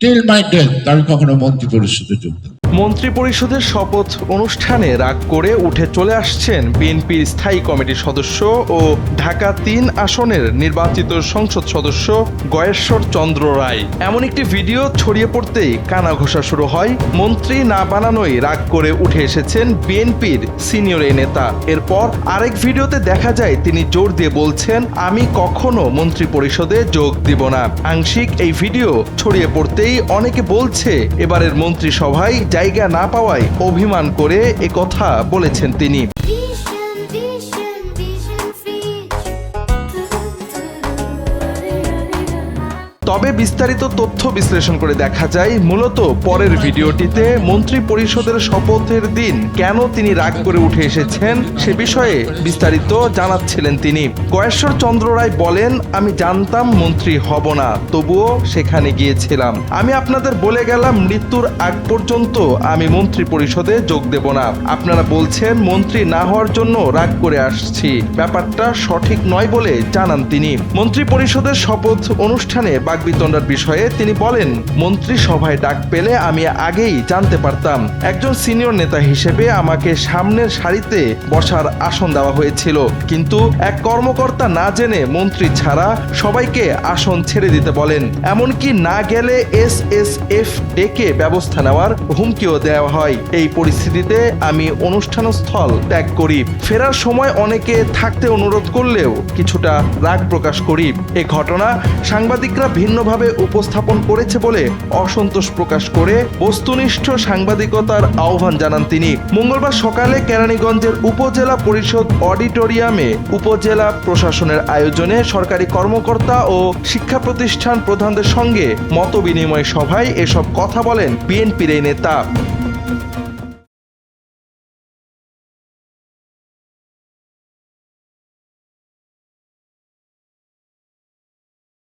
Till my death আমি কখনো মন্ত্রী পরিষদে যোগ দেব। মন্ত্রিপরিষদের শপথ অনুষ্ঠানে রাগ করে উঠে চলে আসছেন বিএনপির স্থায়ী কমিটির সদস্য ও ঢাকা ৩ আসনের নির্বাচিত সংসদ সদস্য গয়েশ্বর চন্দ্র রায়। এমন একটি ভিডিও ছড়িয়ে পড়তেই কানা ঘোষা শুরু হয়। মন্ত্রী না বানানোই রাগ করে উঠে এসেছেন বিএনপির সিনিয়র এই নেতা। এরপর আরেক ভিডিওতে দেখা যায় তিনি জোর দিয়ে বলছেন, আমি কখনো মন্ত্রী পরিষদে যোগ দিব না। আংশিক এই ভিডিও ছড়িয়ে পড়তেই অনেকে বলছে এবারের মন্ত্রিসভায় জায়গা না পাওয়ায় অভিমান করে একথা বলেছেন তিনি। তবে বিস্তারিত তথ্য বিশ্লেষণ করে দেখা যায় মূলত পরের ভিডিওটিতে মন্ত্রী পরিষদের শপথের দিন কেন তিনি রাগ করে উঠে এসেছেন সে বিষয়ে বিস্তারিত জানাচ্ছিলেন তিনি। গয়েশ্বর চন্দ্র রায় বলেন, আমি জানতাম মন্ত্রী হব না, তবুও সেখানে গিয়েছিলাম। আমি আপনাদের বলে গেলাম মৃত্যুর আগ পর্যন্ত আমি মন্ত্রী পরিষদে যোগ দেব না। আপনারা বলছেন মন্ত্রী না হওয়ার জন্য রাগ করে আসছি, ব্যাপারটা সঠিক নয় বলে জানান তিনি। মন্ত্রী পরিষদের শপথ অনুষ্ঠানে বিতণ্ডার বিষয়ে তিনি বলেন, মন্ত্রিসভায় ডাক পেলে আমি আগেই জানতে পারতাম। একজন সিনিয়র নেতা হিসেবে আমাকে সামনের সারিতে বসার আসন দেওয়া হয়েছিল, কিন্তু এক কর্মকর্তা না জেনে মন্ত্রী ছাড়া সবাইকে আসন ছেড়ে দিতে বলেন। এমনকি না গেলে SSF ডেকে ব্যবস্থা নেওয়ার হুমকিও দেওয়া হয়। এই পরিস্থিতিতে আমি অনুষ্ঠানস্থল ত্যাগ করি। ফেরার সময় অনেকে থাকতে অনুরোধ করলেও কিছুটা রাগ প্রকাশ করি। এ ঘটনা সাংবাদিকরা ভিন্নভাবে উপস্থাপন করেছে বলে অসন্তোষ প্রকাশ করে বস্তুনিষ্ঠ সাংবাদিকতার আহ্বান জানান তিনি। মঙ্গলবার সকালে কেরানীগঞ্জের উপজেলা পরিষদ অডিটোরিয়ামে উপজেলা প্রশাসনের আয়োজনে সরকারি কর্মকর্তা ও শিক্ষা প্রতিষ্ঠান প্রধানদের সঙ্গে মতবিনিময় সভায় এসব কথা বলেন বিএনপির এই নেতা।